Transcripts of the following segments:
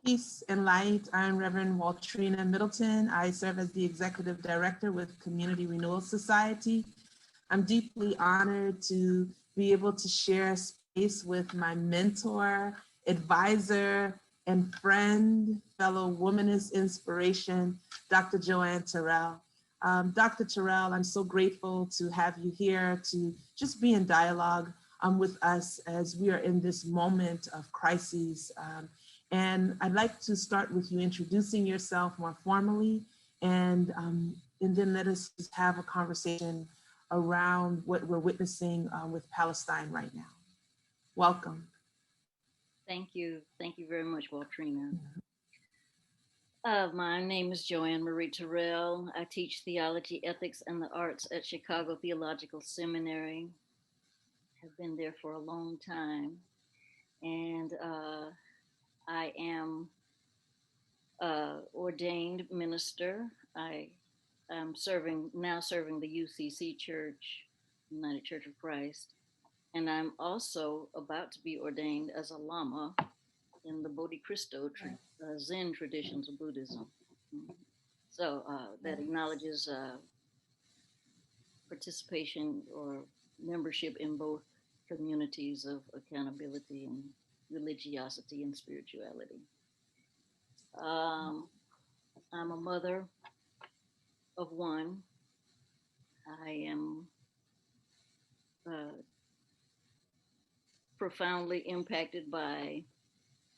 Peace and light. I'm Reverend Waltrina Middleton. I serve as the Executive Director with Community Renewal Society. I'm deeply honored to be able to share space with my mentor, advisor, and friend, fellow womanist inspiration, Dr. Joanne Terrell. Dr. Terrell, I'm so grateful to have you here to just be in dialogue with us as we are in this moment of crises. And I'd like to start with you introducing yourself more formally, and then let us just have a conversation around what we're witnessing with Palestine right now. Welcome. Thank you. Thank you very much, Waltrina. My name is Joanne Marie Terrell. I teach theology, ethics, and the arts at Chicago Theological Seminary. Have been there for a long time. And I am ordained minister. I am now serving the UCC Church, United Church of Christ. And I'm also about to be ordained as a Lama in the Bodhicristo Zen traditions of Buddhism. So that acknowledges participation or membership in both communities of accountability and religiosity and spirituality. I'm a mother of one. I am profoundly impacted by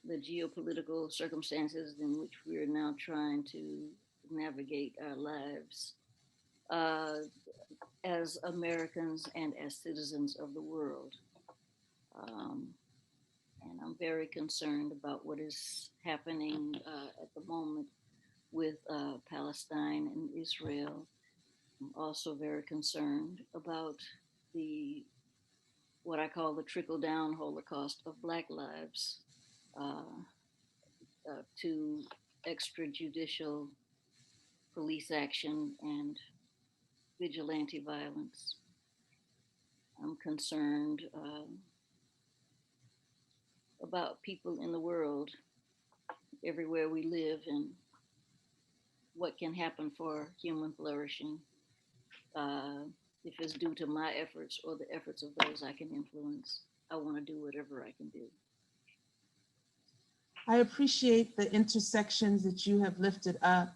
the geopolitical circumstances in which we are now trying to navigate our lives as Americans and as citizens of the world. And I'm very concerned about what is happening at the moment with Palestine and Israel. I'm also very concerned about what I call the trickle-down Holocaust of Black lives to extrajudicial police action and vigilante violence. I'm concerned about people in the world, everywhere we live, and what can happen for human flourishing if it's due to my efforts or the efforts of those I can influence. I want to do whatever I can do. I appreciate the intersections that you have lifted up.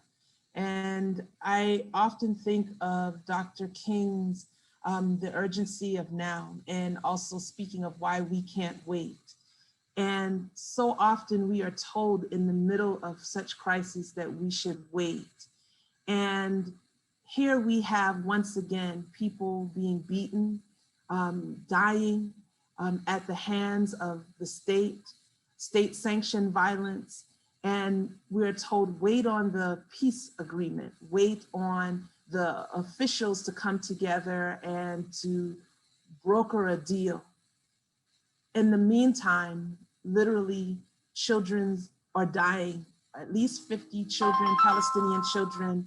And I often think of Dr. King's The Urgency of Now, and also speaking of why we can't wait. And so often we are told in the middle of such crises that we should wait. And here we have, once again, people being beaten, dying at the hands of the state-sanctioned violence. And we're told, wait on the peace agreement, wait on the officials to come together and to broker a deal. In the meantime, literally, children are dying. At least 50 children, Palestinian children,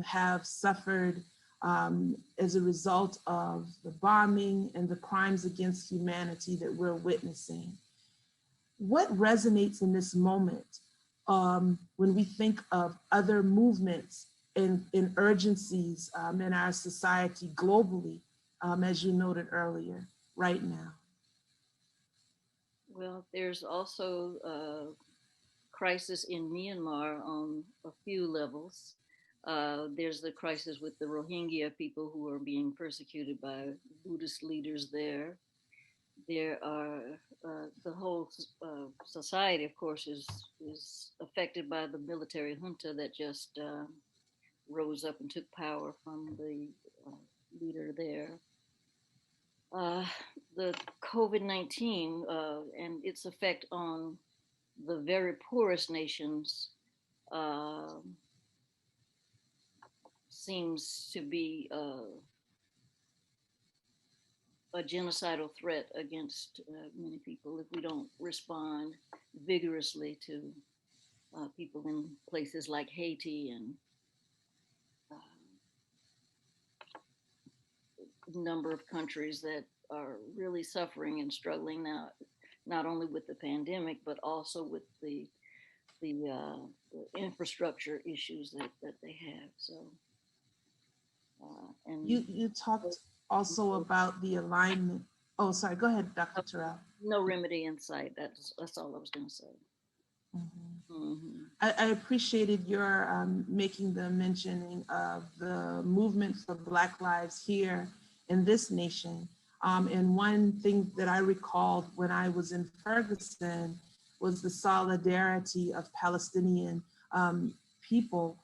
have suffered as a result of the bombing and the crimes against humanity that we're witnessing. What resonates in this moment when we think of other movements and urgencies in our society globally, as you noted earlier, right now? Well, there's also a crisis in Myanmar on a few levels. There's the crisis with the Rohingya people who are being persecuted by Buddhist leaders there. There are the whole society, of course, is affected by the military junta that just rose up and took power from the leader there. The COVID-19 and its effect on the very poorest nations seems to be a genocidal threat against many people if we don't respond vigorously to people in places like Haiti and a number of countries that are really suffering and struggling now, not only with the pandemic, but also with the the infrastructure issues that they have. So, and You talked also about the alignment. Oh, sorry. Go ahead, Dr. Terrell. no remedy in sight. That's all I was going to say. Mm-hmm. Mm-hmm. I appreciated your making the mentioning of the movement for Black lives here in this nation. And one thing that I recalled when I was in Ferguson was the solidarity of Palestinian people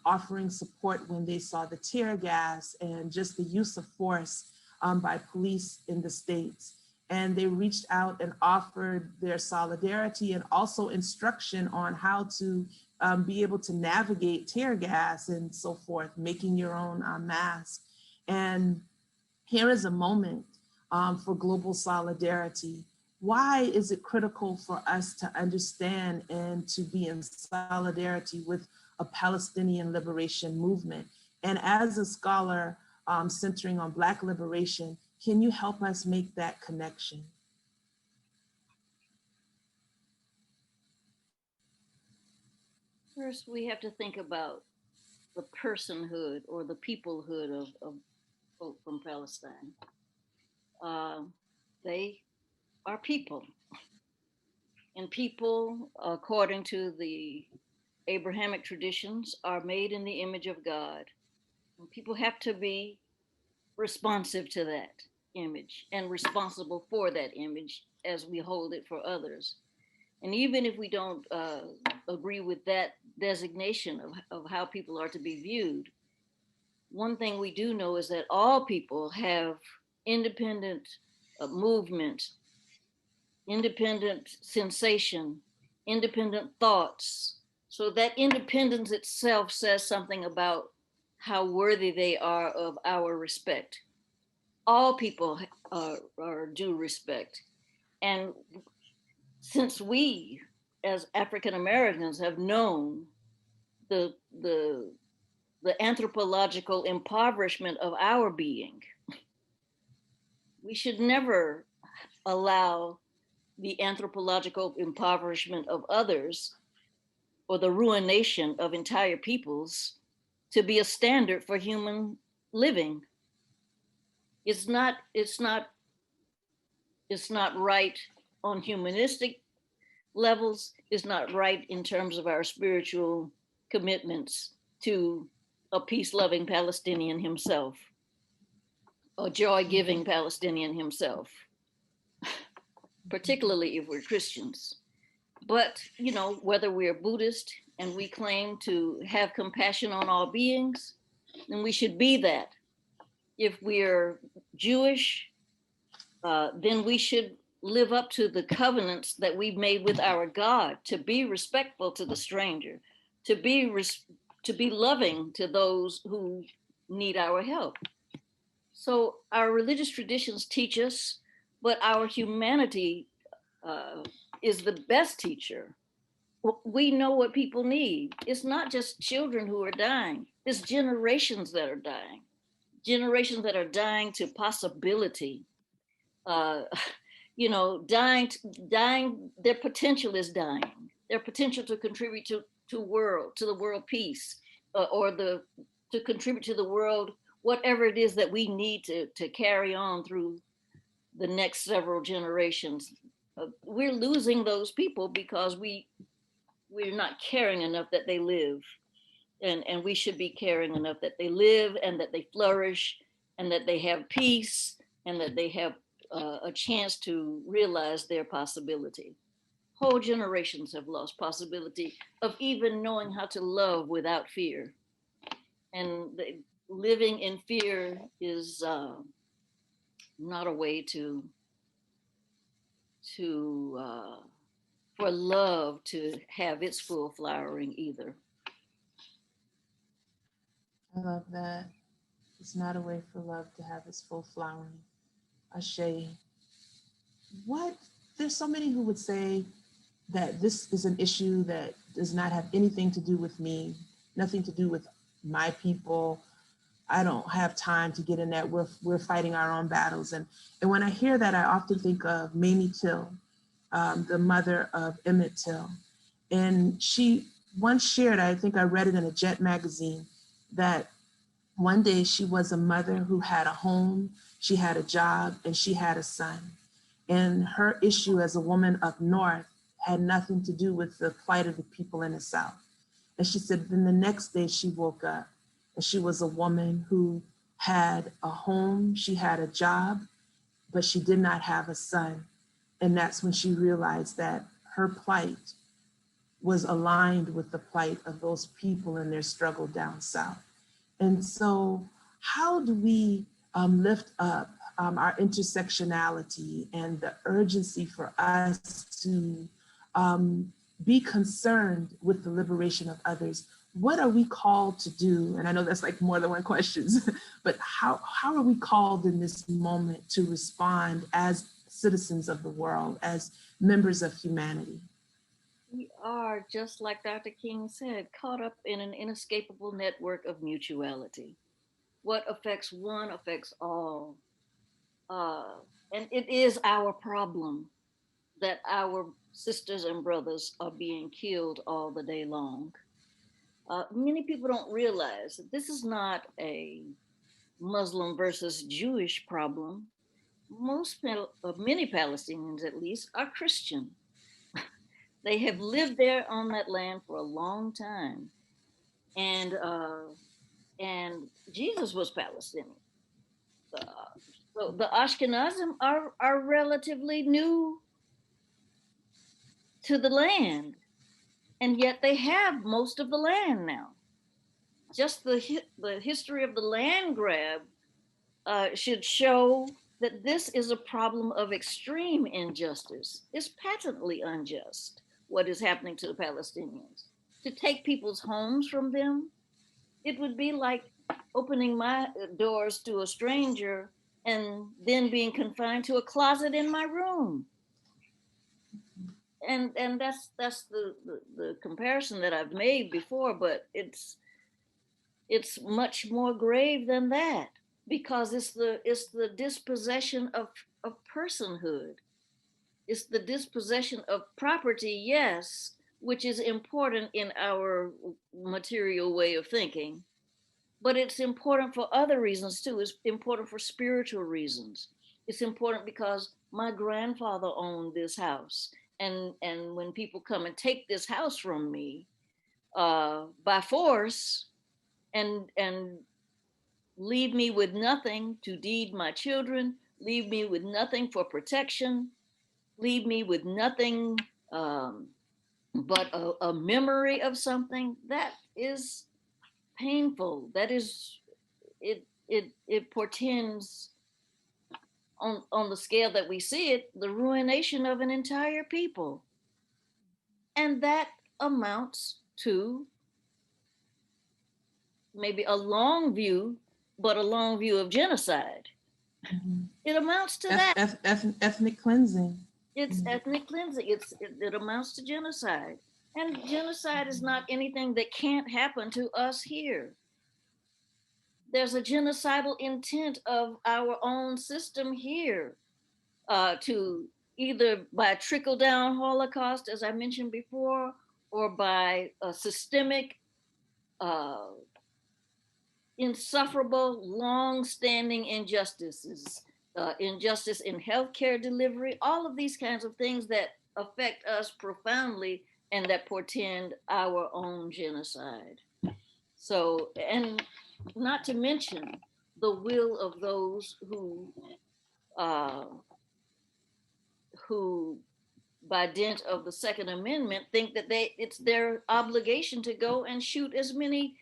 offering support when they saw the tear gas and just the use of force by police in the States. And they reached out and offered their solidarity and also instruction on how to be able to navigate tear gas and so forth, making your own mask. And here is a moment for global solidarity. Why is it critical for us to understand and to be in solidarity with a Palestinian liberation movement? And as a scholar centering on Black liberation, can you help us make that connection? First, we have to think about the personhood or the peoplehood of folk from Palestine. They are people, and people, according to the Abrahamic traditions, are made in the image of God. And people have to be responsive to that image and responsible for that image as we hold it for others. And even if we don't agree with that designation of how people are to be viewed, one thing we do know is that all people have independent movement, independent sensation, independent thoughts. So that independence itself says something about how worthy they are of our respect. All people are due respect. And since we, as African Americans, have known the, the, the anthropological impoverishment of our being, we should never allow the anthropological impoverishment of others or the ruination of entire peoples to be a standard for human living. It's not right on humanistic levels. It's not right in terms of our spiritual commitments to a peace-loving Palestinian himself, a joy-giving Palestinian himself, particularly if we're Christians. But, you know, whether we're Buddhist and we claim to have compassion on all beings, then we should be that. If we're Jewish, then we should live up to the covenants that we've made with our God, to be respectful to the stranger, to be loving to those who need our help. So our religious traditions teach us, but our humanity is the best teacher. We know what people need. It's not just children who are dying. It's generations that are dying. Generations that are dying to possibility. You know, dying. Their potential is dying. Their potential to contribute to the world peace, or to contribute to the world, whatever it is that we need to carry on through the next several generations. We're losing those people because we're not caring enough that they live, and we should be caring enough that they live and that they flourish and that they have peace and that they have a chance to realize their possibility. Whole generations have lost possibility of even knowing how to love without fear, and living in fear is not a way to for love to have its full flowering either. I love that. It's not a way for love to have its full flowering. Ashe. There's so many who would say that this is an issue that does not have anything to do with me, nothing to do with my people. I don't have time to get in that. We're fighting our own battles. And when I hear that, I often think of Mamie Till, the mother of Emmett Till. And she once shared, I think I read it in a Jet magazine, that one day she was a mother who had a home, she had a job, and she had a son. And her issue as a woman up north had nothing to do with the plight of the people in the South. And she said, then the next day she woke up and she was a woman who had a home, she had a job, but she did not have a son. And that's when she realized that her plight was aligned with the plight of those people in their struggle down South. And so, how do we lift up our intersectionality and the urgency for us to be concerned with the liberation of others? What are we called to do? And I know that's like more than one question, but how are we called in this moment to respond as citizens of the world, as members of humanity? We are, just like Dr. King said, caught up in an inescapable network of mutuality. What affects one affects all. Uh, and it is our problem that our sisters and brothers are being killed all the day long. Many people don't realize that this is not a Muslim versus Jewish problem. Many Palestinians, at least, are Christian. They have lived there on that land for a long time, and Jesus was Palestinian. So the Ashkenazim are relatively new to the land, and yet they have most of the land now. Just the history of the land grab should show that this is a problem of extreme injustice. It's patently unjust what is happening to the Palestinians. To take people's homes from them, it would be like opening my doors to a stranger and then being confined to a closet in my room. And that's the comparison that I've made before, but it's much more grave than that, because it's the dispossession of personhood. It's the dispossession of property, yes, which is important in our material way of thinking, but it's important for other reasons too. It's important for spiritual reasons. It's important because my grandfather owned this house, and when people come and take this house from me by force and leave me with nothing to deed my children, leave me with nothing for protection, leave me with nothing but a memory of something, that is painful. That is, it portends on the scale that we see it, the ruination of an entire people. And that amounts to maybe a long view, but a long view of genocide. Mm-hmm. It amounts to that. Ethnic cleansing. It's ethnic cleansing. It amounts to genocide. And genocide is not anything that can't happen to us here. There's a genocidal intent of our own system here to either by a trickle down Holocaust, as I mentioned before, or by a systemic, insufferable, long-standing injustices, injustice in healthcare delivery, all of these kinds of things that affect us profoundly and that portend our own genocide. So, and not to mention the will of those who by dint of the Second Amendment think that it's their obligation to go and shoot as many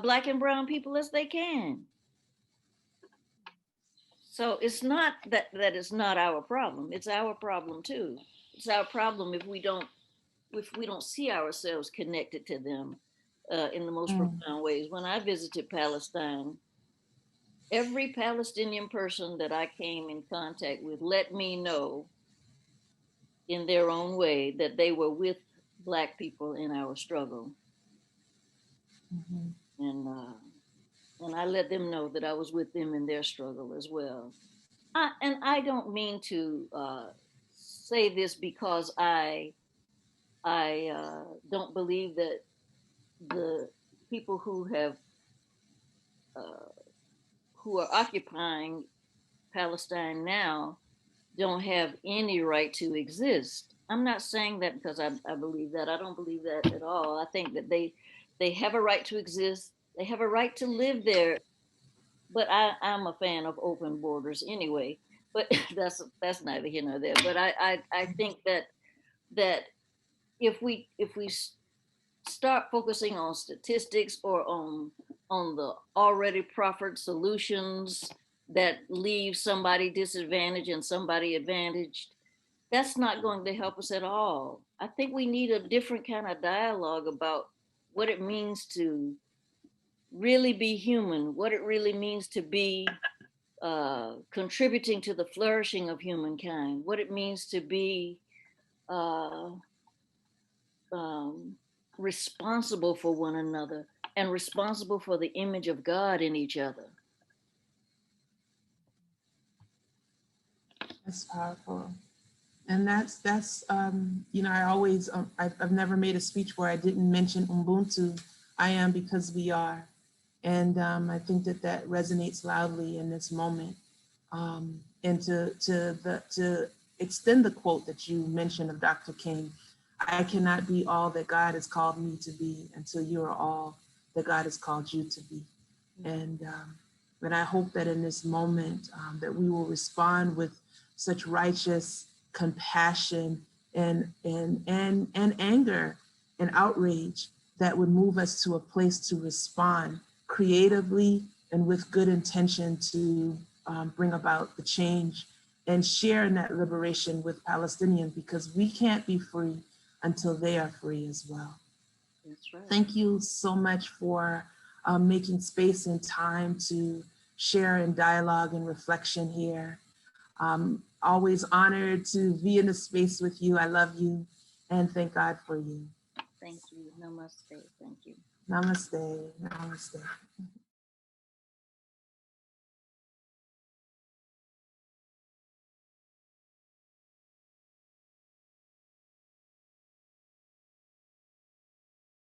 Black and brown people as they can. So it's not that it's not our problem. It's our problem too. It's our problem if we don't see ourselves connected to them in the most profound ways. When I visited Palestine, every Palestinian person that I came in contact with let me know in their own way that they were with Black people in our struggle. And I let them know that I was with them in their struggle as well. And I don't mean to say this because I I don't believe that the people uh, who are occupying Palestine now don't have any right to exist. I'm not saying that because I believe that. I don't believe that at all. I think that they have a right to exist. They have a right to live there. But I'm a fan of open borders anyway. But that's neither here nor there. But I think that if we start focusing on statistics or on the already proffered solutions that leave somebody disadvantaged and somebody advantaged, that's not going to help us at all. I think we need a different kind of dialogue about what it means to really be human, what it really means to be contributing to the flourishing of humankind, what it means to be uh, um, responsible for one another and responsible for the image of God in each other. That's powerful. And that's you know, I always I've never made a speech where I didn't mention Ubuntu. I am because we are, and I think that resonates loudly in this moment. And to extend the quote that you mentioned of Dr. King, I cannot be all that God has called me to be until you are all that God has called you to be. And I hope that in this moment that we will respond with such righteous compassion and anger and outrage that would move us to a place to respond creatively and with good intention to bring about the change and share in that liberation with Palestinians, because we can't be free until they are free as well. That's right. Thank you so much for making space and time to share in dialogue and reflection here. Always honored to be in the space with you. I love you and thank God for you. Thank you. Namaste. Thank you. Namaste. Namaste.